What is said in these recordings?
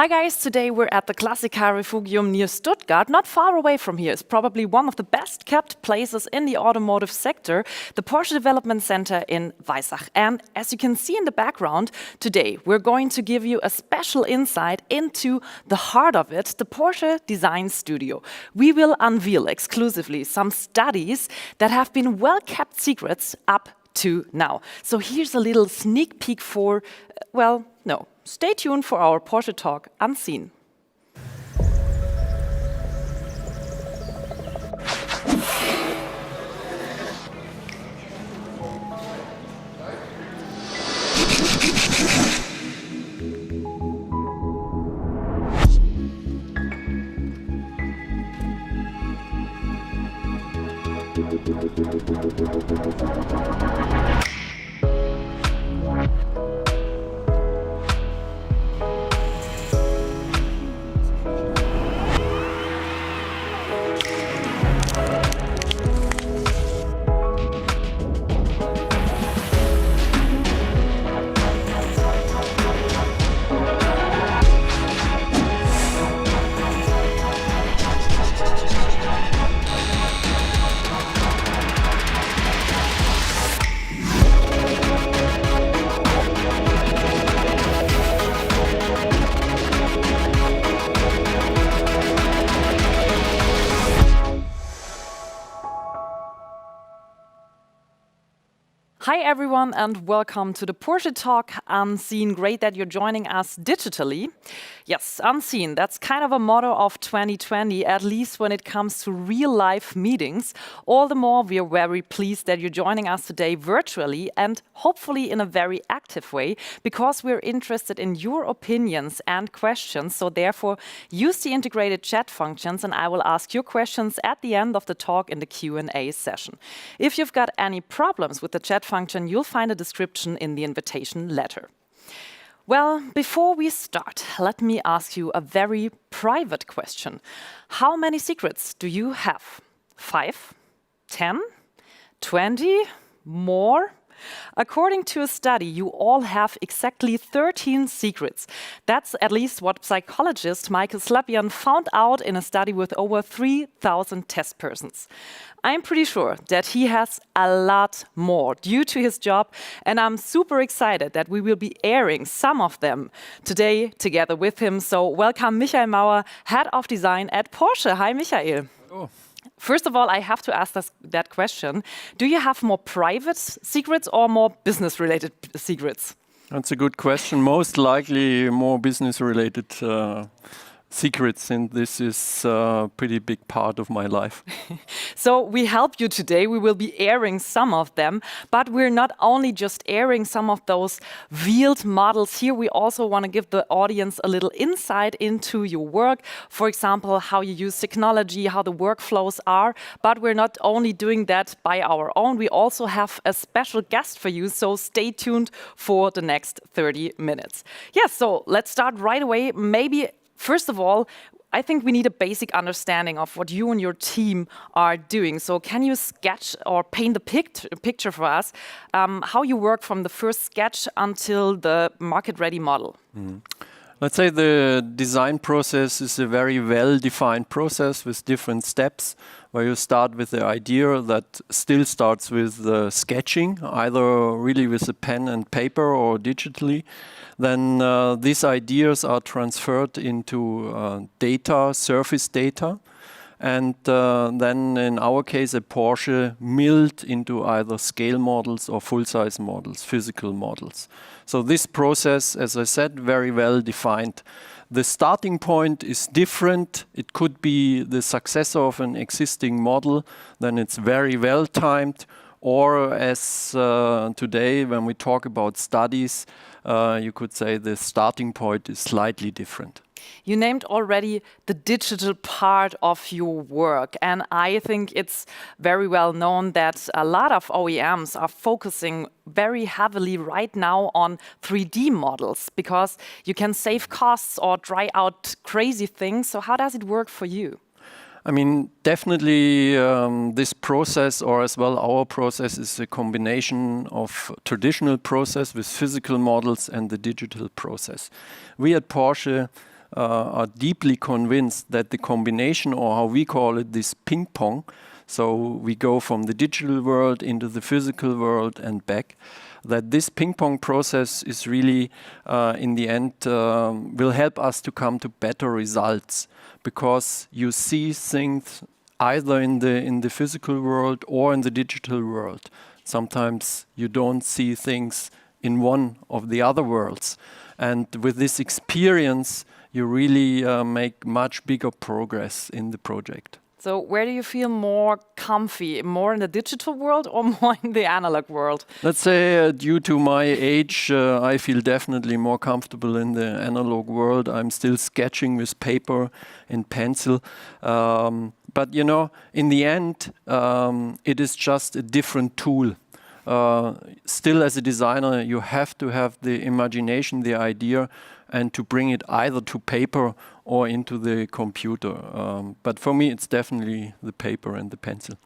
Hi guys, today we're at the Classica Refugium near Stuttgart, not far away from here. It's probably one of the best kept places in the automotive sector, the Porsche Development Center in Weissach. And as you can see in the background, today we're going to give you a special insight into the heart of it, the Porsche Design Studio. We will unveil exclusively some studies that have been well-kept secrets up to now. So here's a little sneak peek for, stay tuned for our Porsche Talk Unseen. Hi everyone and welcome to the Porsche Talk Unseen. Great that you're joining us digitally. Yes, unseen, that's kind of a motto of 2020, at least when it comes to real life meetings. All the more we are very pleased that you're joining us today virtually and hopefully in a very active way, because we're interested in your opinions and questions. So therefore use the integrated chat functions and I will ask your questions at the end of the talk in the Q&A session. If you've got any problems with the chat function, you'll find a description in the invitation letter. Well, before we start, let me ask you a very private question. How many secrets do you have? 5? 10? 20? More? According to a study, you all have exactly 13 secrets. That's at least what psychologist Michael Slapian found out in a study with over 3,000 test persons. I'm pretty sure that he has a lot more due to his job, and I'm super excited that we will be airing some of them today together with him. So welcome Michael Mauer, Head of Design at Porsche. Hi, Michael. Oh. First of all, I have to ask that question. Do you have more private secrets or more business-related secrets? That's a good question. Most likely more business-related secrets, and this is a pretty big part of my life. So we help you today. We will be airing some of them, but we're not only just airing some of those wheeled models here. We also want to give the audience a little insight into your work. For example, how you use technology, how the workflows are. But we're not only doing that by our own. We also have a special guest for you. So stay tuned for the next 30 minutes. Yes, so let's start right away. Maybe first of all, I think we need a basic understanding of what you and your team are doing. So can you sketch or paint the picture for us, how you work from the first sketch until the market-ready model? Let's say the design process is a very well-defined process with different steps, where you start with the idea that still starts with the sketching, either really with a pen and paper or digitally. Then these ideas are transferred into data, surface data, and then in our case a Porsche milled into either scale models or full-size models, physical models. So this process, as I said, very well defined. The starting point is different. It could be the successor of an existing model, then it's very well timed. Or as today, when we talk about studies, you could say the starting point is slightly different. You named already the digital part of your work, and I think it's very well known that a lot of OEMs are focusing very heavily right now on 3D models because you can save costs or try out crazy things. So how does it work for you? I mean, definitely this process, or as well our process, is a combination of traditional process with physical models and the digital process. We at Porsche are deeply convinced that the combination, or how we call it, this ping pong, so we go from the digital world into the physical world and back, that this ping pong process is really, in the end, will help us to come to better results, because you see things either in the physical world or in the digital world. Sometimes you don't see things in one of the other worlds. And with this experience, you really make much bigger progress in the project. So where do you feel more comfy? More in the digital world or more in the analog world? Let's say due to my age, I feel definitely more comfortable in the analog world. I'm still sketching with paper and pencil. But you know, in the end, it is just a different tool. Still, as a designer, you have to have the imagination, the idea, and to bring it either to paper or into the computer. But for me, it's definitely the paper and the pencil.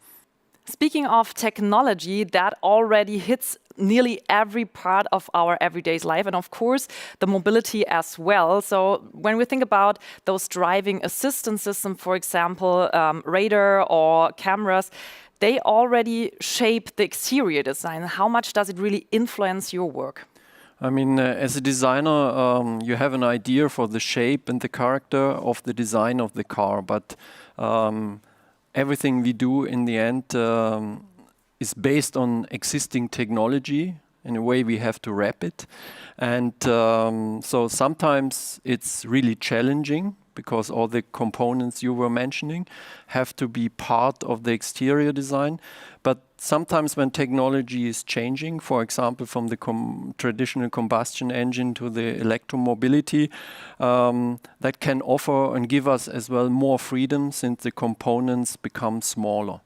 Speaking of technology, that already hits nearly every part of our everyday life, and of course, the mobility as well. So when we think about those driving assistance systems, for example, radar or cameras, they already shape the exterior design. How much does it really influence your work? I mean, as a designer, you have an idea for the shape and the character of the design of the car, but everything we do in the end is based on existing technology. In a way, we have to wrap it. And so sometimes it's really challenging, because all the components you were mentioning have to be part of the exterior design. But sometimes when technology is changing, for example, from the traditional combustion engine to the electromobility, that can offer and give us as well more freedom, since the components become smaller.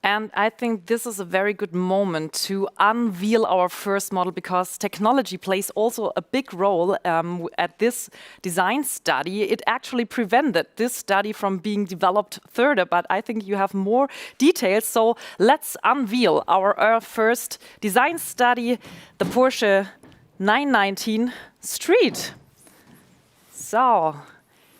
And I think this is a very good moment to unveil our first model, because technology plays also a big role at this design study. It actually prevented this study from being developed further, but I think you have more details. So let's unveil our first design study, the Porsche 919 Street. So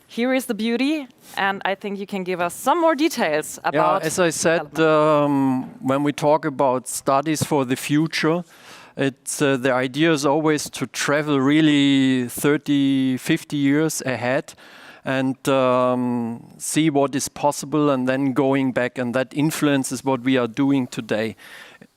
here is the beauty, and I think you can give us some more details about. Yeah, as I said, when we talk about studies for the future, it's the idea is always to travel really 30, 50 years ahead and see what is possible, and then going back, and that influences what we are doing today.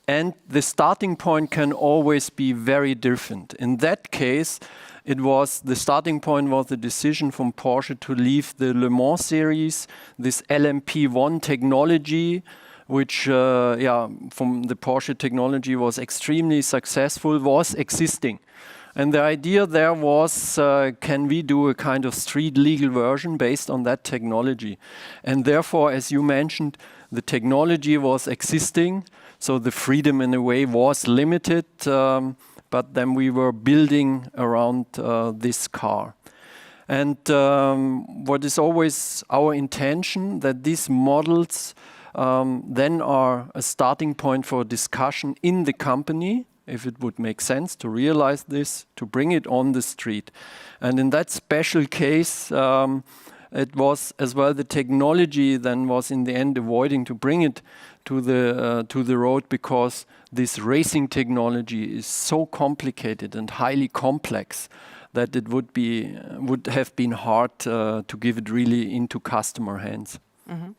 And the starting point can always be very different. In that case, the starting point was the decision from Porsche to leave the Le Mans series, this LMP1 technology, which from the Porsche technology was extremely successful, was existing. And the idea there was, can we do a kind of street legal version based on that technology? And therefore, as you mentioned, the technology was existing, so the freedom in a way was limited. But then we were building around this car. And what is always our intention, that these models then are a starting point for discussion in the company, if it would make sense to realize this, to bring it on the street. And in that special case, it was as well the technology then was in the end avoiding to bring it to the road, because this racing technology is so complicated and highly complex that it would have been hard to give it really into customer hands. Mm-hmm.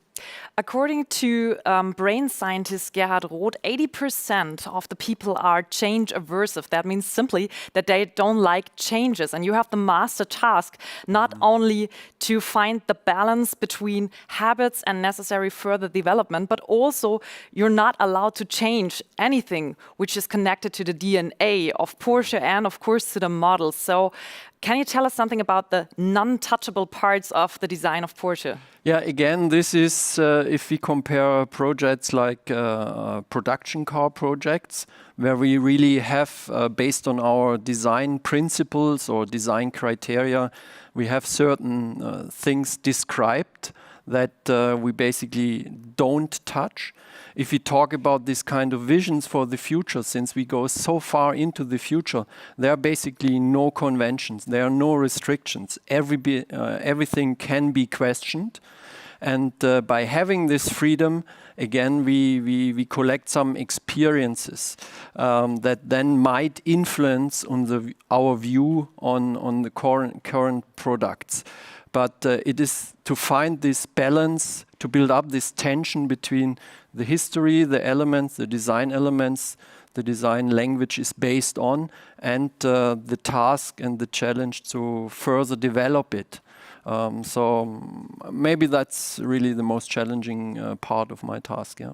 According to brain scientist Gerhard Roth, 80% of the people are change aversive. That means simply that they don't like changes. And you have the master task not only to find the balance between habits and necessary further development, but also you're not allowed to change anything which is connected to the DNA of Porsche and, of course, to the models. So can you tell us something about the non-touchable parts of the design of Porsche? Yeah, again, this is if we compare projects like production car projects, where we really have, based on our design principles or design criteria, we have certain things described that we basically don't touch. If we talk about this kind of visions for the future, since we go so far into the future, there are basically no conventions, there are no restrictions. Everything can be questioned. And by having this freedom, again, we collect some experiences that then might influence on our view on the current products. But it is to find this balance, to build up this tension between the history, the elements, the design elements, the design language is based on, and the task and the challenge to further develop it. So maybe that's really the most challenging part of my task, yeah.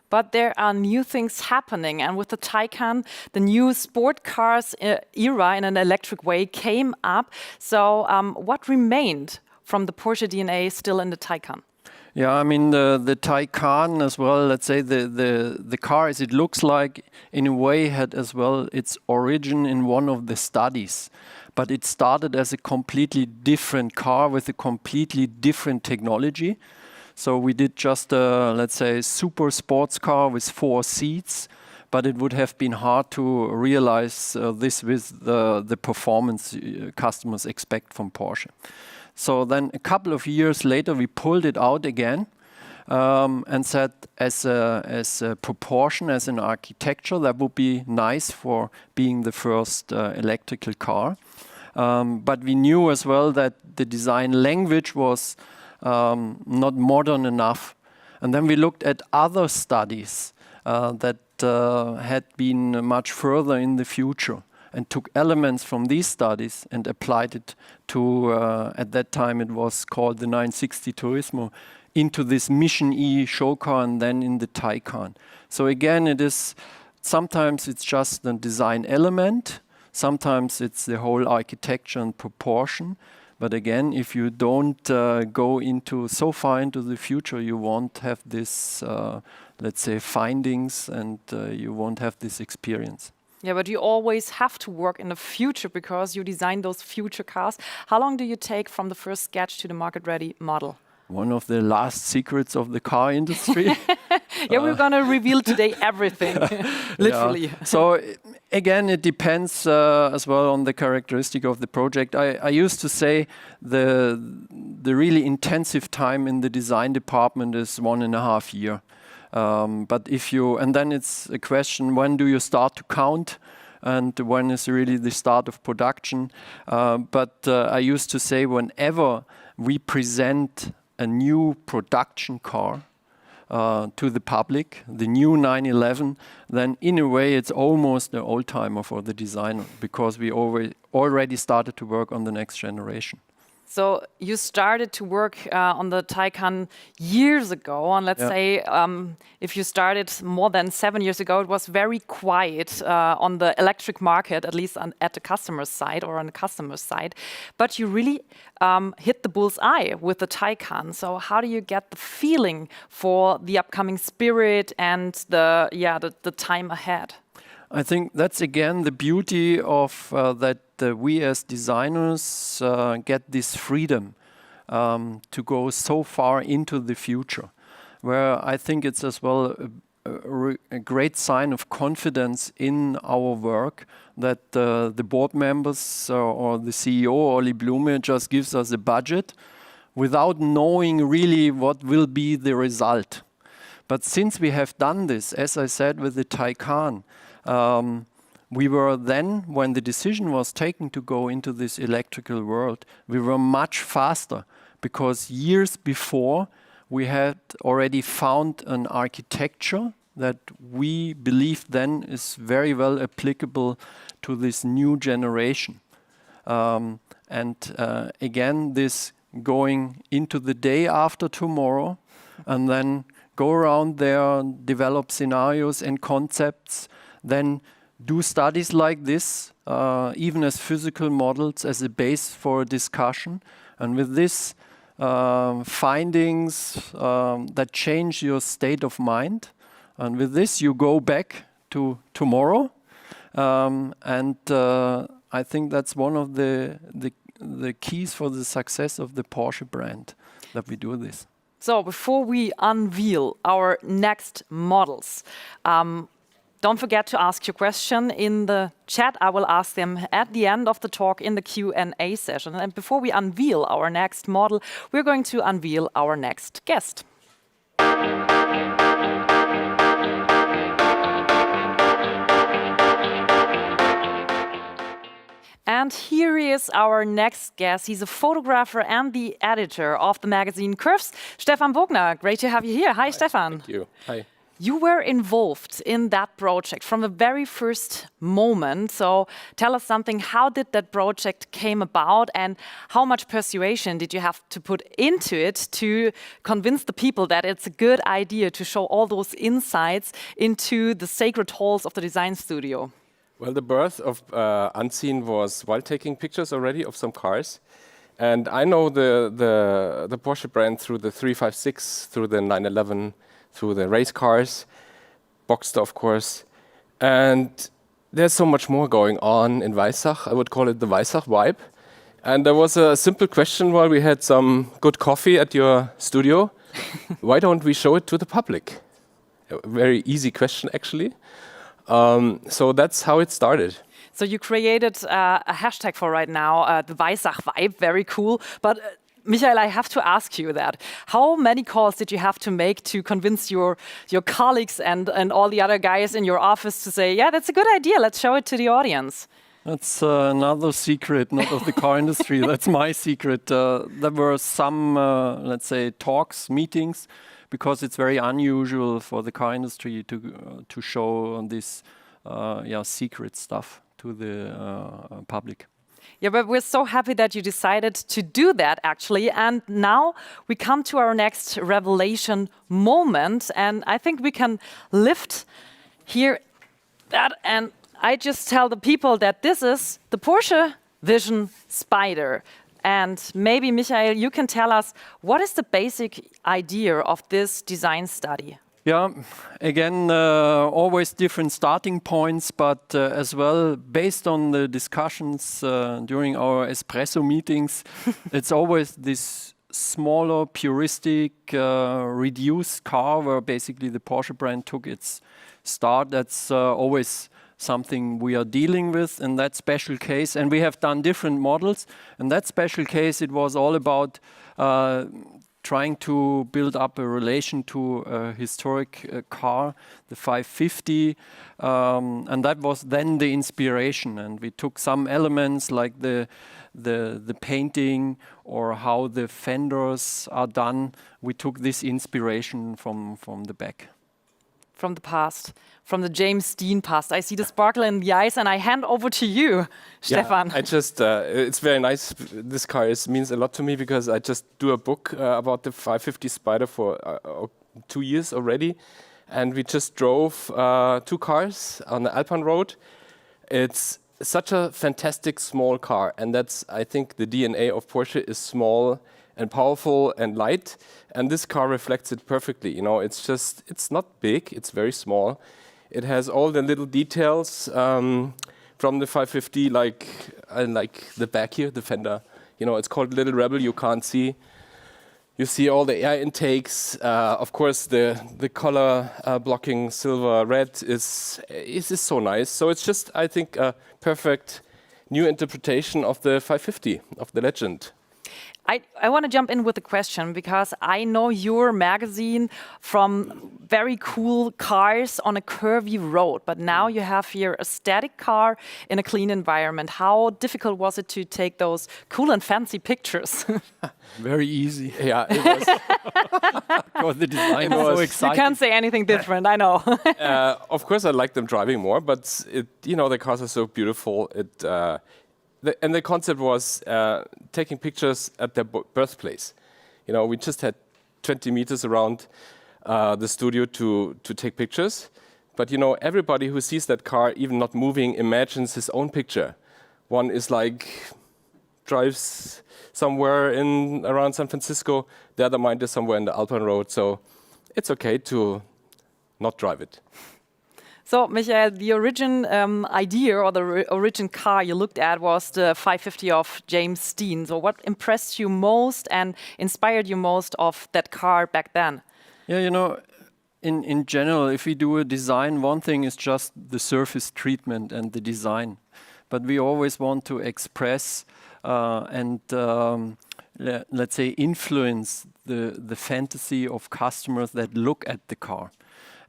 But there are new things happening, and with the Taycan, the new sport cars era in an electric way came up. So what remained from the Porsche DNA still in the Taycan? Yeah, I mean the Taycan as well, let's say the car as it looks like, in a way had as well its origin in one of the studies. But it started as a completely different car with a completely different technology. So we did just a, let's say, super sports car with 4 seats, but it would have been hard to realize this with the performance customers expect from Porsche. So then a couple of years later, we pulled it out again and said as a proportion, as an architecture, that would be nice for being the first electrical car. But we knew as well that the design language was not modern enough. And then we looked at other studies that had been much further in the future, and took elements from these studies and applied it to, at that time it was called the 960 Turismo, into this Mission E show car and then in the Taycan. So again, sometimes it's just a design element, sometimes it's the whole architecture and proportion. But again, if you don't go so far into the future, you won't have this, let's say, findings, and you won't have this experience. Yeah, but you always have to work in the future because you design those future cars. How long do you take from the first sketch to the market-ready model? One of the last secrets of the car industry. Yeah, we're going to reveal today everything, literally. Yeah. So again, it depends as well on the characteristic of the project. I used to say the really intensive time in the design department is 1.5 years. But and then it's a question, when do you start to count? And when is really the start of production? But I used to say, whenever we present a new production car to the public, the new 911, then in a way it's almost an old-timer for the designer, because we already started to work on the next generation. So you started to work on the Taycan years ago, and let's say if you started more than 7 years ago, it was very quiet on the electric market, at least at the customer's side or on the customer's side. But you really hit the bull's eye with the Taycan. So how do you get the feeling for the upcoming spirit and the time ahead? I think that's again the beauty of that we as designers get this freedom to go so far into the future, where I think it's as well a great sign of confidence in our work that the board members or the CEO, Oli Blume, just gives us a budget without knowing really what will be the result. But since we have done this, as I said with the Taycan, we were then, when the decision was taken to go into this electrical world, we were much faster, because years before we had already found an architecture that we believed then is very well applicable to this new generation. Again, this going into the day after tomorrow, and then go around there, develop scenarios and concepts, then do studies like this, even as physical models, as a base for a discussion. And with this findings that change your state of mind. And with this, you go back to tomorrow. I think that's one of the keys for the success of the Porsche brand, that we do this. So before we unveil our next models, don't forget to ask your question in the chat. I will ask them at the end of the talk in the Q&A session. And before we unveil our next model, we're going to unveil our next guest. And here is our next guest. He's a photographer and the editor of the magazine Curves. Stefan Wogner, great to have you here. Hi, Stefan. Thank you. Hi. You were involved in that project from the very first moment. So tell us something. How did that project came about, and how much persuasion did you have to put into it to convince the people that it's a good idea to show all those insights into the sacred halls of the design studio? Well, the birth of Unseen was while taking pictures already of some cars. And I know the Porsche brand through the 356, through the 911, through the race cars, Boxster, of course. And there's so much more going on in Weissach. I would call it the Weissach vibe. And there was a simple question while we had some good coffee at your studio. Why don't we show it to the public? A very easy question, actually. So that's how it started. So you created a hashtag for right now, the Weissach vibe, very cool. But Michael, I have to ask you that. How many calls did you have to make to convince your colleagues and all the other guys in your office to say, yeah, that's a good idea, let's show it to the audience? That's another secret, not of the car industry. That's my secret. There were some, let's say, talks, meetings, because it's very unusual for the car industry to show this secret stuff to the public. Yeah, but we're so happy that you decided to do that, actually. And now we come to our next revelation moment. And I think we can lift here that. And I just tell the people that this is the Porsche Vision Spider. And maybe, Michael, you can tell us, what is the basic idea of this design study? Yeah, again, always different starting points, but as well, based on the discussions during our espresso meetings, it's always this smaller, puristic, reduced car where basically the Porsche brand took its start. That's always something we are dealing with in that special case. And we have done different models. In that special case, it was all about trying to build up a relation to a historic car, the 550. And that was then the inspiration. And we took some elements like the painting or how the fenders are done. We took this inspiration from the back. From the past, from the James Dean past. I see the sparkle in the eyes, and I hand over to you, Stefan. Yeah, I just, it's very nice. This car means a lot to me because I just do a book about the 550 Spider for 2 years already. And we just drove 2 cars on the Alpine Road. It's such a fantastic small car. And that's, I think, the DNA of Porsche is small and powerful and light, and this car reflects it perfectly. You know, it's not big, it's very small. It has all the little details from the 550, like the back here, the fender. You know, it's called Little Rebel, you can't see. You see all the air intakes. Of course, the color blocking silver red is so nice. So it's just, I think, a perfect new interpretation of the 550, of the legend. I want to jump in with a question because I know your magazine from very cool cars on a curvy road, but now you have here a static car in a clean environment. How difficult was it to take those cool and fancy pictures? Very easy. Yeah, it was. Because the design was so exciting. You can't say anything different, I know. Of course, I like them driving more, but the cars are so beautiful. And the concept was taking pictures at their birthplace. You know, we just had 20 meters around the studio to take pictures. But, you know, everybody who sees that car, even not moving, imagines his own picture. One is like, drives somewhere around San Francisco. The other mind is somewhere in the Alpine Road. So it's okay to not drive it. So, Michael, the origin idea or the origin car you looked at was the 550 of James Dean. So, what impressed you most and inspired you most of that car back then? Yeah, you know, in general, if we do a design, one thing is just the surface treatment and the design. But we always want to express and let's say influence the fantasy of customers that look at the car.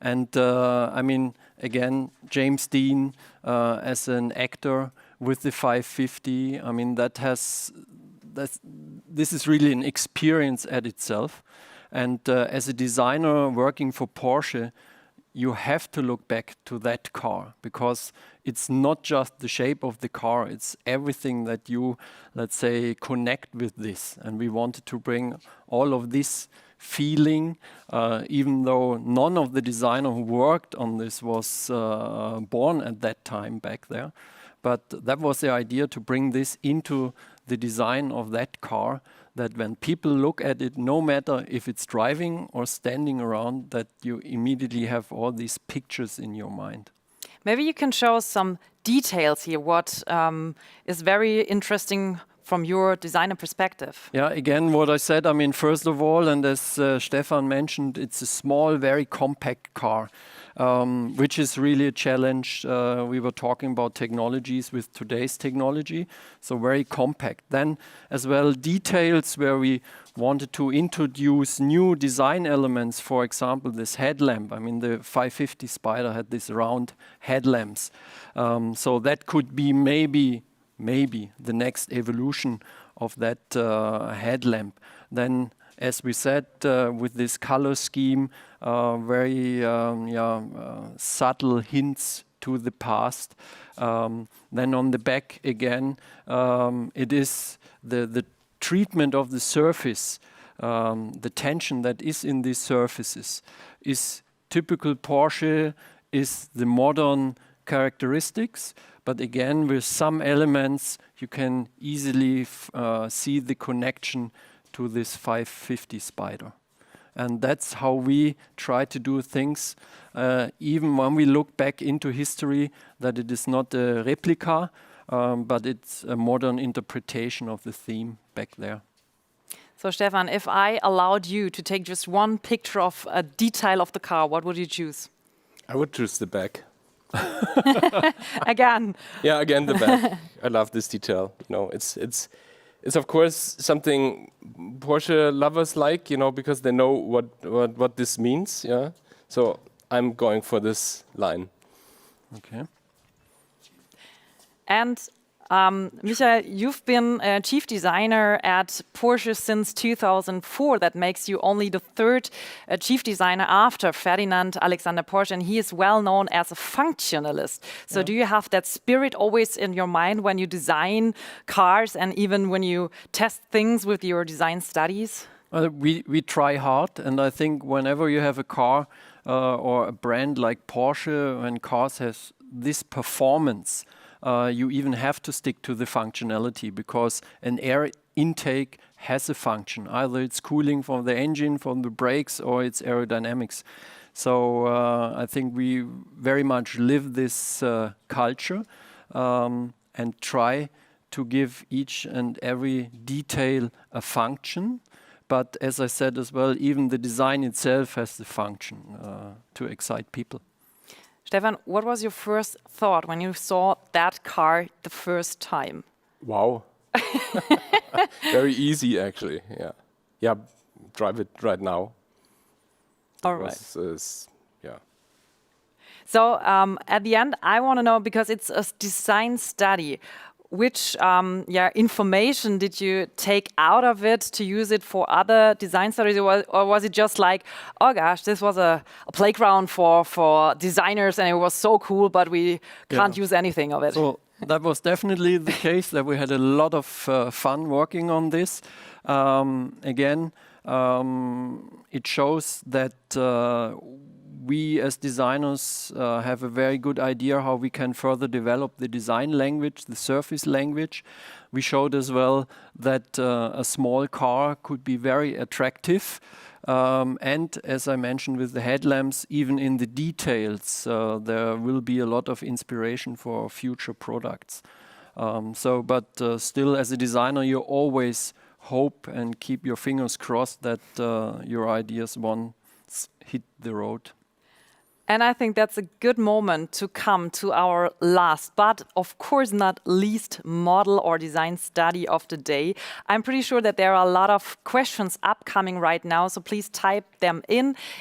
And I mean, again, James Dean as an actor with the 550, I mean, this is really an experience at itself. And as a designer working for Porsche, you have to look back to that car because it's not just the shape of the car, it's everything that you, let's say, connect with this. And we wanted to bring all of this feeling, even though none of the designer who worked on this was born at that time back there. But that was the idea, to bring this into the design of that car, that when people look at it, no matter if it's driving or standing around, that you immediately have all these pictures in your mind. Maybe you can show us some details here, what is very interesting from your designer perspective. Yeah, again, what I said, I mean, first of all, and as Stefan mentioned, it's a small, very compact car, which is really a challenge. We were talking about technologies with today's technology, so very compact. Then as well, details where we wanted to introduce new design elements, for example, this headlamp. I mean, the 550 Spider had these round headlamps. So that could be maybe the next evolution of that headlamp. Then, as we said, with this color scheme, very subtle hints to the past. Then on the back again, it is the treatment of the surface, the tension that is in these surfaces is typical Porsche, is the modern characteristics. But again, with some elements, you can easily see the connection to this 550 Spider. And that's how we try to do things, even when we look back into history, that it is not a replica, but it's a modern interpretation of the theme back there. So, Stefan, if I allowed you to take just one picture of a detail of the car, what would you choose? I would choose the back. Again. Yeah, again the back. I love this detail. You know, it's of course something Porsche lovers like, you know, because they know what this means. Yeah. So I'm going for this line. Okay. And Michael, you've been a chief designer at Porsche since 2004. That makes you only the third chief designer after Ferdinand Alexander Porsche, and he is well known as a functionalist. So do you have that spirit always in your mind when you design cars and even when you test things with your design studies? We try hard, and I think whenever you have a car or a brand like Porsche, when cars have this performance, you even have to stick to the functionality, because an air intake has a function. Either it's cooling from the engine, from the brakes, or it's aerodynamics. So I think we very much live this culture and try to give each and every detail a function. But as I said as well, even the design itself has the function to excite people. Stefan, what was your first thought when you saw that car the first time? Wow. Very easy, actually. Yeah. Yeah, drive it right now. All right. Yeah. So at the end, I want to know, because it's a design study, which information did you take out of it to use it for other design studies, or was it just like, oh gosh, this was a playground for designers and it was so cool, but we can't use anything of it? So that was definitely the case, that we had a lot of fun working on this. Again, it shows that we as designers have a very good idea how we can further develop the design language, the surface language. We showed as well that a small car could be very attractive. And as I mentioned with the headlamps, even in the details, there will be a lot of inspiration for future products. But still, as a designer, you always hope and keep your fingers crossed that your ideas once hit the road. And I think that's a good moment to come to our last, but of course not least, model or design study of the day. I'm pretty sure that there are a lot of questions upcoming right now, so please type them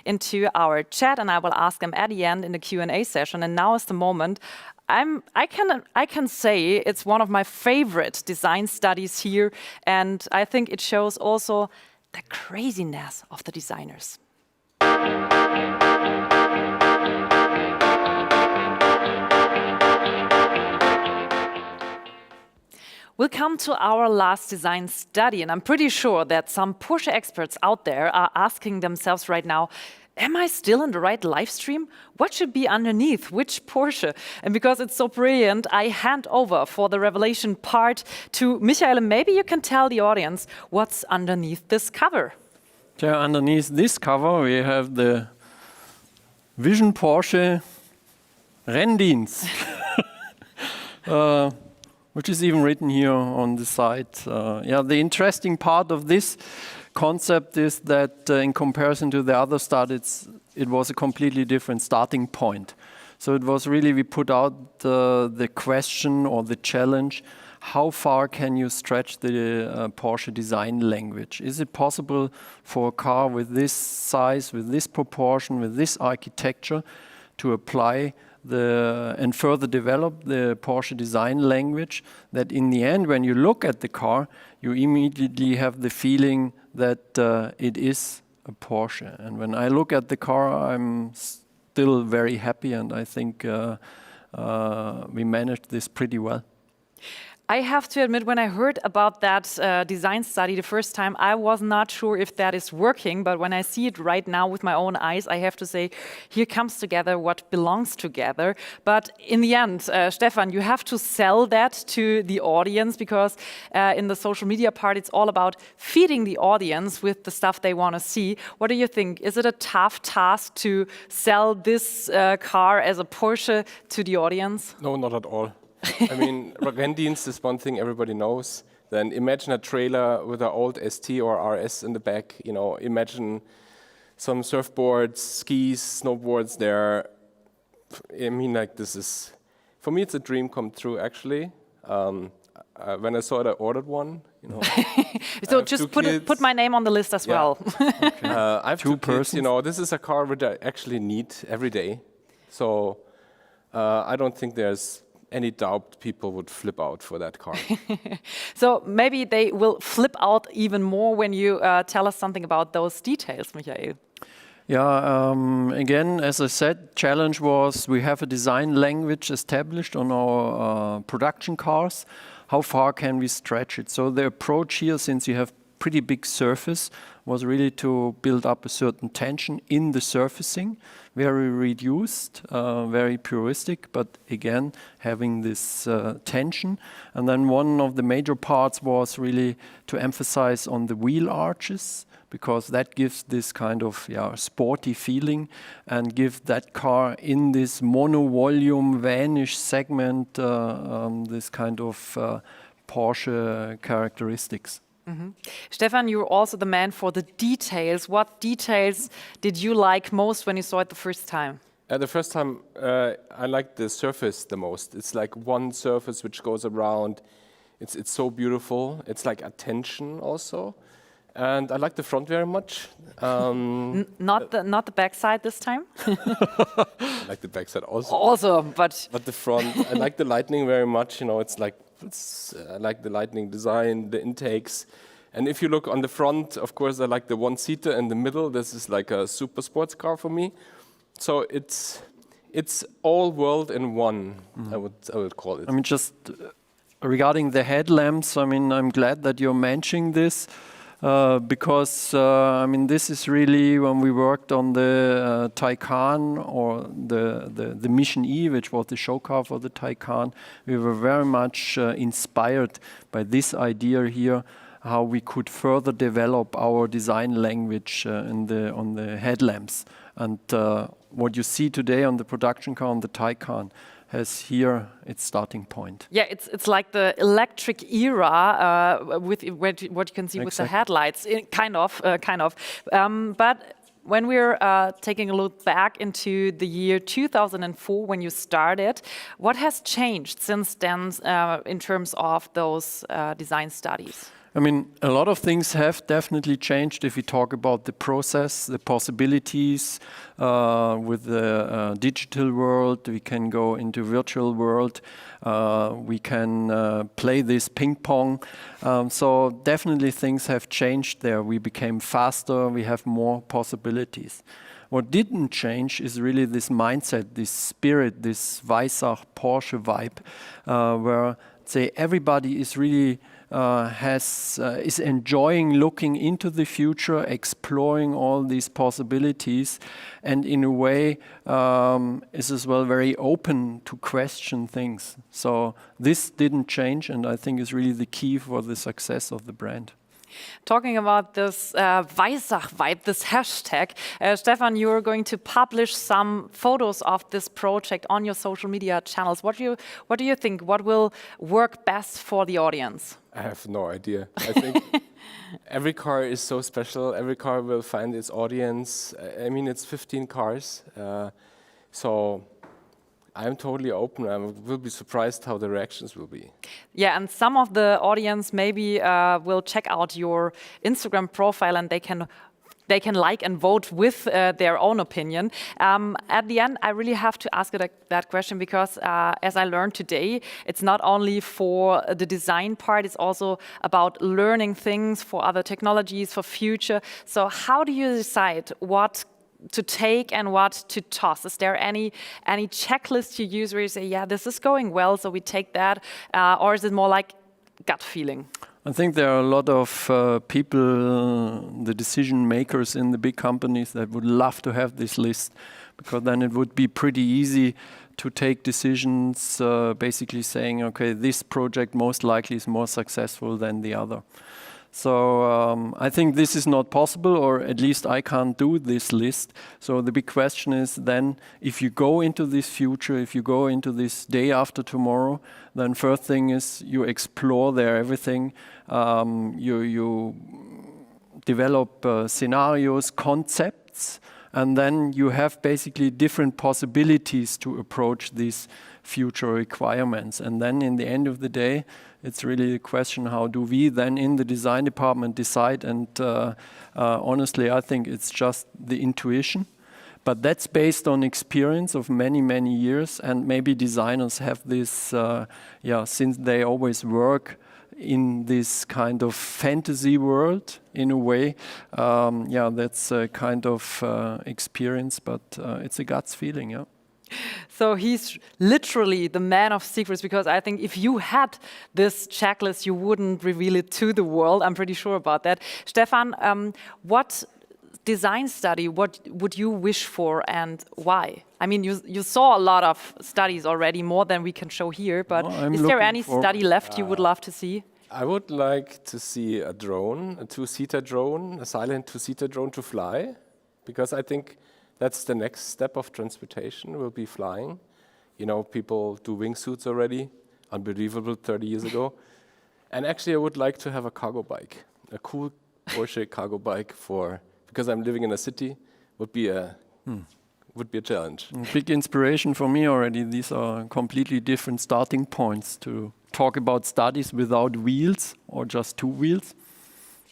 into our chat, and I will ask them at the end in the Q&A session. And now is the moment. I can say it's one of my favorite design studies here, and I think it shows also the craziness of the designers. We'll come to our last design study, and I'm pretty sure that some Porsche experts out there are asking themselves right now, am I still in the right live stream? What should be underneath which Porsche? And because it's so brilliant, I hand over for the revelation part to Michael. Maybe you can tell the audience what's underneath this cover. Yeah, underneath this cover we have the Vision Porsche Renndienst. Which is even written here on the side. The interesting part of this concept is that in comparison to the other studies, it was a completely different starting point. So it was really, we put out the question or the challenge, how far can you stretch the Porsche design language? Is it possible for a car with this size, with this proportion, with this architecture to apply and further develop the Porsche design language, that in the end, when you look at the car, you immediately have the feeling that it is a Porsche. And when I look at the car, I'm still very happy, and I think we managed this pretty well. I have to admit, when I heard about that design study the first time, I was not sure if that is working. But when I see it right now with my own eyes, I have to say, here comes together what belongs together. But in the end, Stefan, you have to sell that to the audience, because in the social media part, it's all about feeding the audience with the stuff they want to see. What do you think? Is it a tough task to sell this car as a Porsche to the audience? No, not at all. I mean, Renndienst is one thing everybody knows. Then imagine a trailer with an old ST or RS in the back. You know, imagine some surfboards, skis, snowboards there. I mean, like, this is, for me, it's a dream come true, actually. When I saw it, I ordered one. You know. So just put my name on the list as well. Okay. I have two kids. You know, this is a car which I actually need every day. So I don't think there's any doubt people would flip out for that car. So maybe they will flip out even more when you tell us something about those details, Michael. Yeah, again, as I said, challenge was we have a design language established on our production cars. How far can we stretch it? So the approach here, since you have pretty big surface, was really to build up a certain tension in the surfacing, very reduced, very puristic, but again, having this tension. And then one of the major parts was really to emphasize on the wheel arches, because that gives this kind of sporty feeling and give that car in this mono-volume vanish segment this kind of Porsche characteristics. Mm-hmm. Stefan, you're also the man for the details. What details did you like most when you saw it the first time? The first time, I liked the surface the most. It's like one surface which goes around. It's so beautiful. It's like attention also. And I like the front very much. Not the back side this time? I like the back side also. Also, but the front, I like the lighting very much. You know, I like the lighting design, the intakes. And if you look on the front, of course, I like the one-seater in the middle. This is like a super sports car for me. So it's all world in one, I would call it. I mean, just regarding the headlamps, I mean, I'm glad that you're mentioning this. because I mean, this is really when we worked on the Taycan or the Mission E, which was the show car for the Taycan. We were very much inspired by this idea here, how we could further develop our design language on the headlamps. And what you see today on the production car, on the Taycan, has here its starting point. Yeah, it's like the electric era with what you can see with the headlights, kind of. But when we're taking a look back into the year 2004, when you started, what has changed since then in terms of those design studies? I mean, a lot of things have definitely changed if we talk about the process, the possibilities with the digital world. We can go into virtual world. We can play this ping pong. So definitely things have changed there. We became faster. We have more possibilities. What didn't change is really this mindset, this spirit, this Weissach Porsche vibe, where say everybody is really is enjoying looking into the future, exploring all these possibilities, and in a way is as well very open to question things. So this didn't change, and I think is really the key for the success of the brand. Talking about this Weissach vibe, this hashtag, Stefan, you're going to publish some photos of this project on your social media channels. What do you think? What will work best for the audience? I have no idea. I think every car is so special. Every car will find its audience. I mean, it's 15 cars. So I'm totally open. I will be surprised how the reactions will be. Yeah, and some of the audience maybe will check out your Instagram profile and they can like and vote with their own opinion. At the end, I really have to ask that question because as I learned today, it's not only for the design part, it's also about learning things for other technologies, for future. So how do you decide what to take and what to toss? Is there any checklist you use where you say, yeah, this is going well, so we take that? Or is it more like gut feeling? I think there are a lot of people, the decision makers in the big companies that would love to have this list, because then it would be pretty easy to take decisions basically saying, okay, this project most likely is more successful than the other. So I think this is not possible, or at least I can't do this list. So the big question is then, if you go into this future, if you go into this day after tomorrow, then first thing is you explore there everything. You develop scenarios, concepts, and then you have basically different possibilities to approach these future requirements. And then in the end of the day, it's really a question, how do we then in the design department decide? And honestly, I think it's just the intuition. But that's based on experience of many, many years. And maybe designers have this, since they always work in this kind of fantasy world in a way. That's a kind of experience, but it's a guts feeling, yeah. So he's literally the man of secrets, because I think if you had this checklist, you wouldn't reveal it to the world. I'm pretty sure about that. Stefan, what design study, what would you wish for and why? I mean, you saw a lot of studies already, more than we can show here, but is there any study left you would love to see? I would like to see a drone, a two-seater drone, a silent two-seater drone to fly, because I think that's the next step of transportation, will be flying. You know, people do wingsuits already, unbelievable 30 years ago. And actually I would like to have a cargo bike, a cool Porsche cargo bike because I'm living in a city, would be a challenge. Big inspiration for me already. These are completely different starting points to talk about studies without wheels or just two wheels.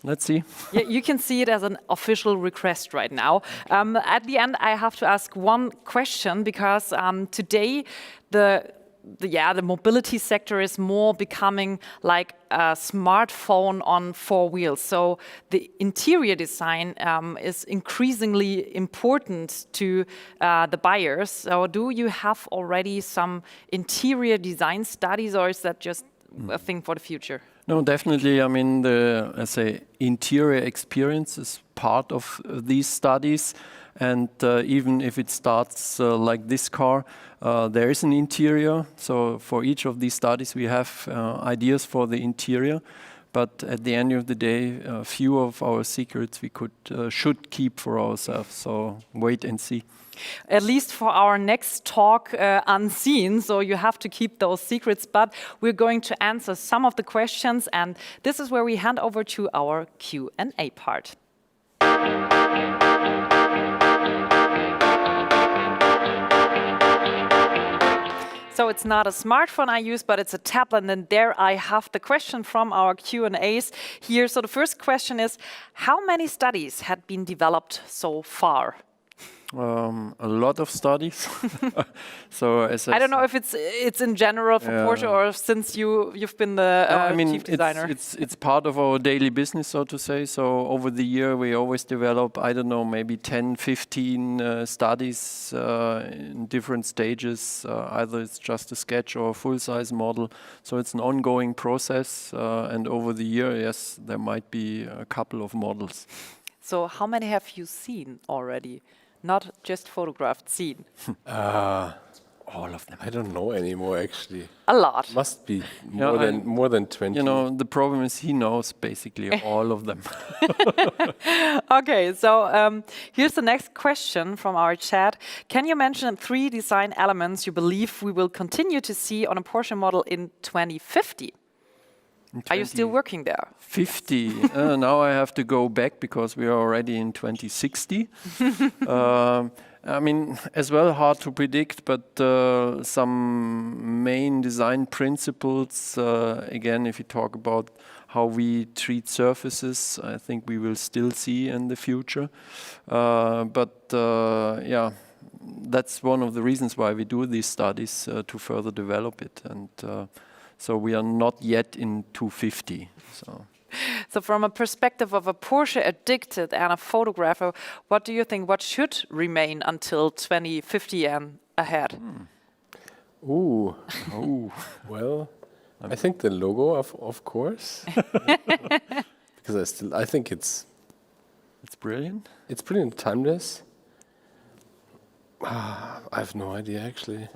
Let's see. Yeah, you can see it as an official request right now. At the end, I have to ask one question, because today the mobility sector is more becoming like a smartphone on four wheels. So the interior design is increasingly important to the buyers. So do you have already some interior design studies, or is that just a thing for the future? No, definitely. I mean, the, let's say, interior experience is part of these studies. And even if it starts like this car, there is an interior. So for each of these studies, we have ideas for the interior. But at the end of the day, a few of our secrets we should keep for ourselves. So wait and see. At least for our next talk, unseen, so you have to keep those secrets, but we're going to answer some of the questions, and this is where we hand over to our Q&A part. So it's not a smartphone I use, but it's a tablet, and then there I have the question from our Q&As here. So the first question is, how many studies had been developed so far? A lot of studies. So as I don't know if it's in general for Porsche, or since you've been the chief designer. It's part of our daily business, so to say. So over the year we always develop, I don't know, maybe 10, 15 studies in different stages. Either it's just a sketch or a full-size model. So it's an ongoing process, and over the year, yes, there might be a couple of models. So how many have you seen already? Not just photographed, seen. All of them. I don't know anymore, actually. A lot. Must be more than 20. You know, the problem is he knows basically all of them. Okay, so here's the next question from our chat. Can you mention 3 design elements you believe we will continue to see on a Porsche model in 2050? Are you still working there? 50. Now I have to go back because we are already in 2060. I mean, as well, hard to predict, but some main design principles, again, if you talk about how we treat surfaces, I think we will still see in the future. Yeah, that's one of the reasons why we do these studies, to further develop it. And so we are not yet in 250. So from a perspective of a Porsche addicted and a photographer, what do you think, what should remain until 2050 and ahead? Ooh. Well, I think the logo, of course. Because I think it's brilliant. It's brilliant, timeless. I have no idea, actually.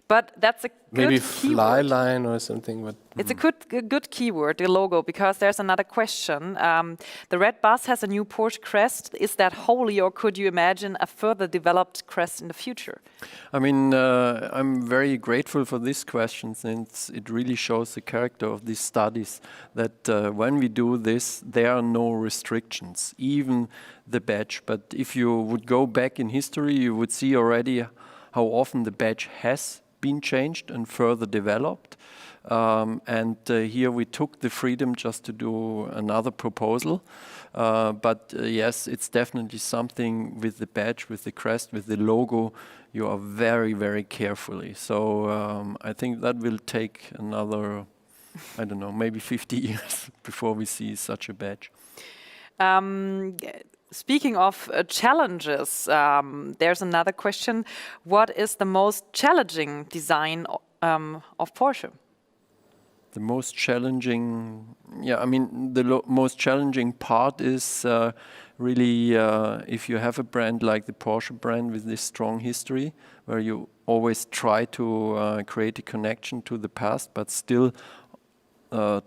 But that's a good maybe keyword. fly line or something. But it's a good keyword, the logo, because there's another question. The red bus has a new Porsche crest. Is that holy, or could you imagine a further developed crest in the future? I mean, I'm very grateful for this question, since it really shows the character of these studies, that when we do this, there are no restrictions, even the badge. But if you would go back in history, you would see already how often the badge has been changed and further developed. Here we took the freedom just to do another proposal. Yes, it's definitely something with the badge, with the crest, with the logo, you are very, very carefully. So I think that will take another, I don't know, maybe 50 years before we see such a badge. Speaking of challenges, there's another question. What is the most challenging design of Porsche? The most challenging, yeah, I mean, the most challenging part is really if you have a brand like the Porsche brand with this strong history, where you always try to create a connection to the past, but still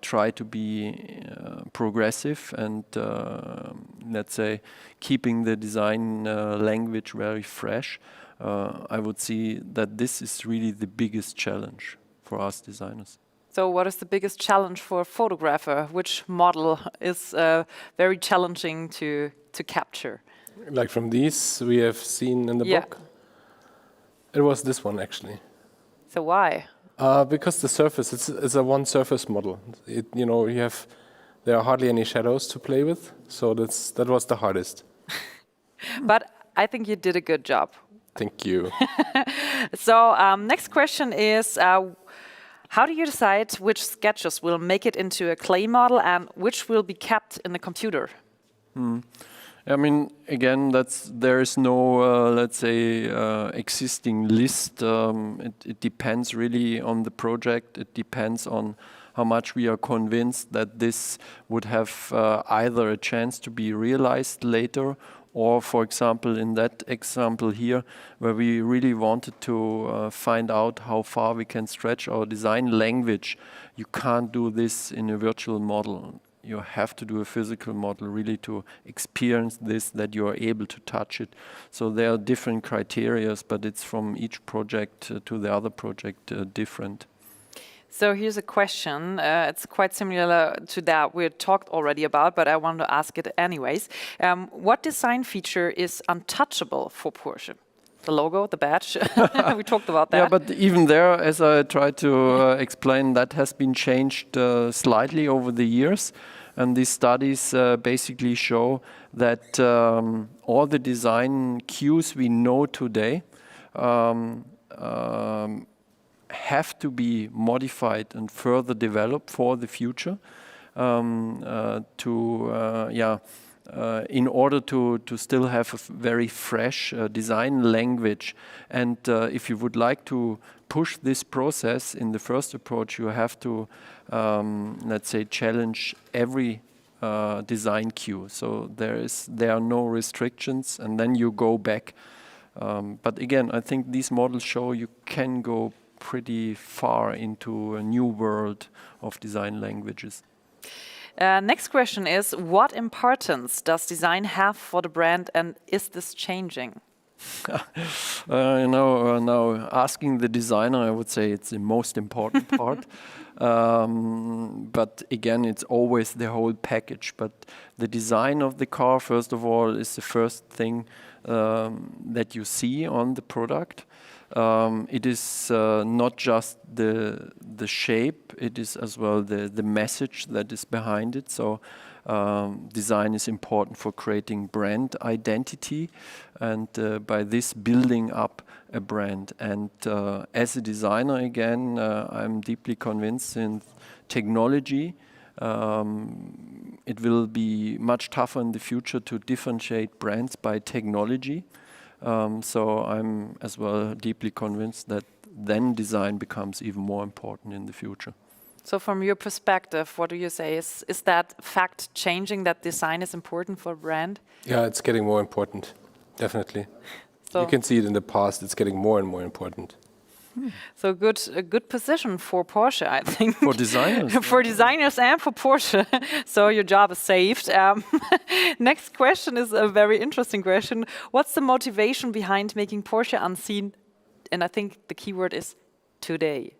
try to be progressive and, let's say, keeping the design language very fresh. I would see that this is really the biggest challenge for us designers. So what is the biggest challenge for a photographer? Which model is very challenging to capture? like from these we have seen in the book, it was this one actually. So why? Because the surface, it's a one surface model. There are hardly any shadows to play with, so that was the hardest. But I think you did a good job. Thank you. So next question is, how do you decide which sketches will make it into a clay model and which will be kept in the computer? I mean, again, there is no, let's say, existing list. It depends really on the project. It depends on how much we are convinced that this would have either a chance to be realized later, or, for example, in that example here, where we really wanted to find out how far we can stretch our design language. You can't do this in a virtual model. You have to do a physical model really to experience this, that you are able to touch it. So there are different criteria, but it's from each project to the other project different. So here's a question. It's quite similar to that we talked already about, but I want to ask it anyways. What design feature is untouchable for Porsche? The logo, the badge. We talked about that. Yeah, but even there, as I tried to explain, that has been changed slightly over the years. And these studies basically show that all the design cues we know today have to be modified and further developed for the future in order to still have a very fresh design language. And if you would like to push this process in the first approach, you have to, let's say, challenge every design cue. So there are no restrictions, and then you go back. But again, I think these models show you can go pretty far into a new world of design languages. Next question is, what importance does design have for the brand, and is this changing? Now asking the designer, I would say it's the most important part. But again, it's always the whole package. But the design of the car, first of all, is the first thing that you see on the product. It is not just the shape, it is as well the message that is behind it. So design is important for creating brand identity, and by this building up a brand. And as a designer, again, I'm deeply convinced in technology. It will be much tougher in the future to differentiate brands by technology. So I'm as well deeply convinced that then design becomes even more important in the future. So from your perspective, what do you say? Is that fact changing, that design is important for a brand? Yeah, it's getting more important, definitely. So you can see it in the past, it's getting more and more important. So a good position for Porsche, I think. For designers. For designers and for Porsche. So your job is saved. Next question is a very interesting question. What's the motivation behind making Porsche Unseen? And I think the keyword is today.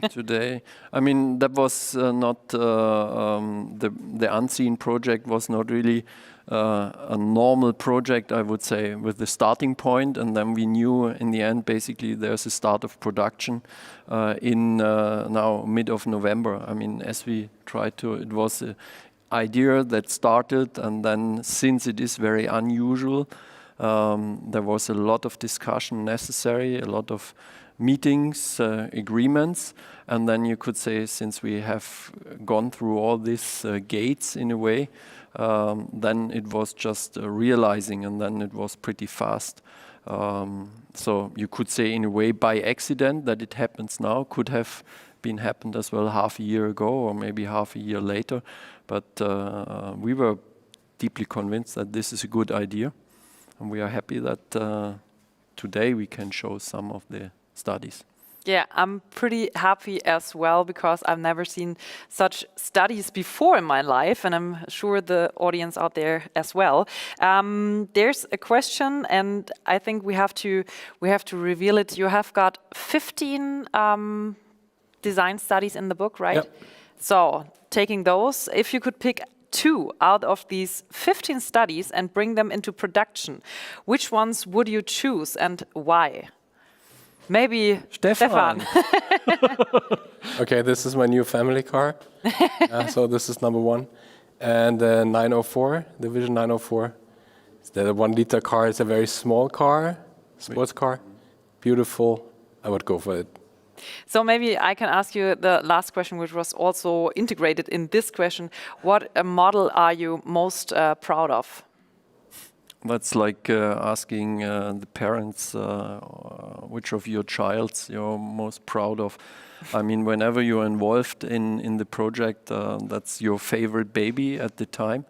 Today. I mean, that was not, the Unseen project was not really a normal project, I would say, with the starting point, and then we knew in the end basically there's a start of production in now mid of November. I mean, as we tried to, it was an idea that started, and then since it is very unusual, there was a lot of discussion necessary, a lot of meetings, agreements, and then you could say, since we have gone through all these gates in a way, then it was just realizing, and then it was pretty fast. So you could say in a way by accident that it happens now, could have been happened as well half a year ago or maybe half a year later. But we were deeply convinced that this is a good idea, and we are happy that today we can show some of the studies. Yeah, I'm pretty happy as well, because I've never seen such studies before in my life, and I'm sure the audience out there as well. There's a question, and I think we have to reveal it. You have got 15 design studies in the book, right? Yep. So taking those, if you could pick 2 out of these 15 studies and bring them into production, which ones would you choose and why? Maybe Stefan. Okay, this is my new family car. So this is number 1. And the 904, the Vision 904. It's the 1-liter car. It's a very small car, sports car. Beautiful. I would go for it. So maybe I can ask you the last question, which was also integrated in this question. What model are you most proud of? That's like asking the parents which of your childs you're most proud of. I mean, whenever you're involved in the project, that's your favorite baby at the time.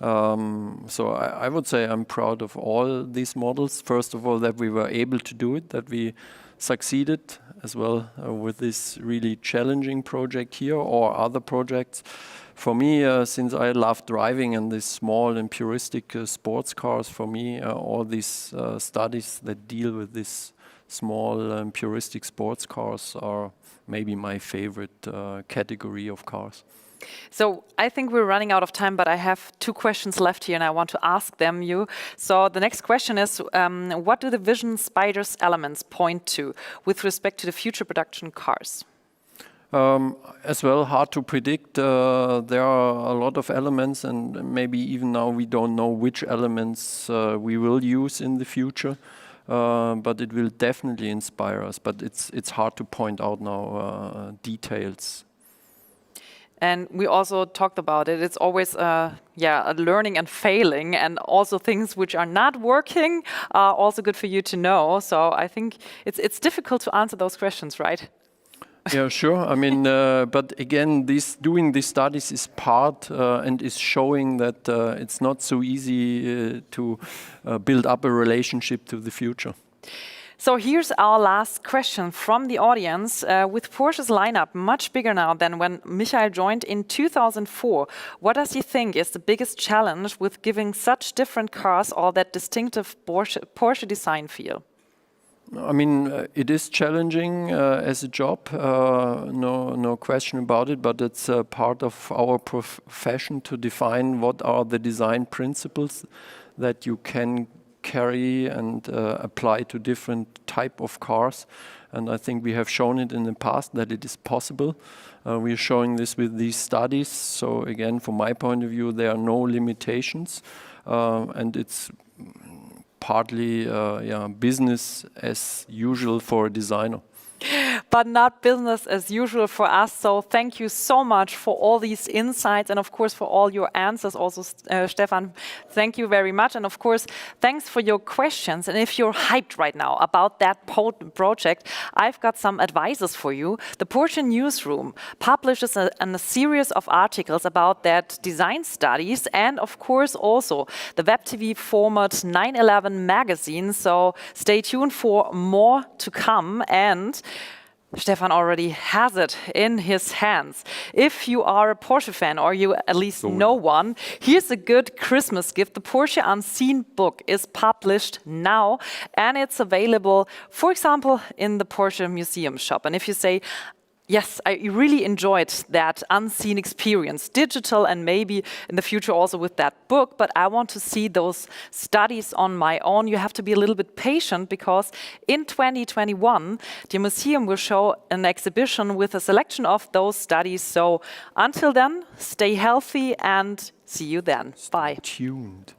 So I would say I'm proud of all these models. First of all, that we were able to do it, that we succeeded as well with this really challenging project here or other projects. For me, since I love driving and these small and puristic sports cars, for me, all these studies that deal with this small and puristic sports cars are maybe my favorite category of cars. So I think we're running out of time, but I have 2 questions left here and I want to ask them you. So the next question is, what do the Vision Spyder's elements point to with respect to the future production cars? As well, hard to predict. There are a lot of elements, and maybe even now we don't know which elements we will use in the future. But it will definitely inspire us. But it's hard to point out now details. And we also talked about it. It's always a learning and failing, and also things which are not working are also good for you to know. So I think it's difficult to answer those questions, right? Yeah, sure. I mean, but again, doing these studies is part and is showing that it's not so easy to build up a relationship to the future. So here's our last question from the audience. With Porsche's lineup much bigger now than when Michael joined in 2004, what does he think is the biggest challenge with giving such different cars all that distinctive Porsche design feel? I mean, it is challenging as a job, no question about it, but it's part of our profession to define what are the design principles that you can carry and apply to different type of cars. And I think we have shown it in the past that it is possible. We are showing this with these studies. So again, from my point of view, there are no limitations, and it's partly business as usual for a designer. But not business as usual for us. So thank you so much for all these insights and of course for all your answers also, Stefan. Thank you very much. And of course, thanks for your questions. And if you're hyped right now about that project, I've got some advices for you. The Porsche Newsroom publishes a series of articles about that design studies and of course also the Web TV format 911 magazine. So stay tuned for more to come. And Stefan already has it in his hands. If you are a Porsche fan or you at least know one, here's a good Christmas gift. The Porsche Unseen book is published now and it's available, for example, in the Porsche Museum shop. And if you say, yes, I really enjoyed that unseen experience, digital and maybe in the future also with that book, but I want to see those studies on my own. You have to be a little bit patient because in 2021, the museum will show an exhibition with a selection of those studies. So until then, stay healthy and see you then. Bye. Stay tuned.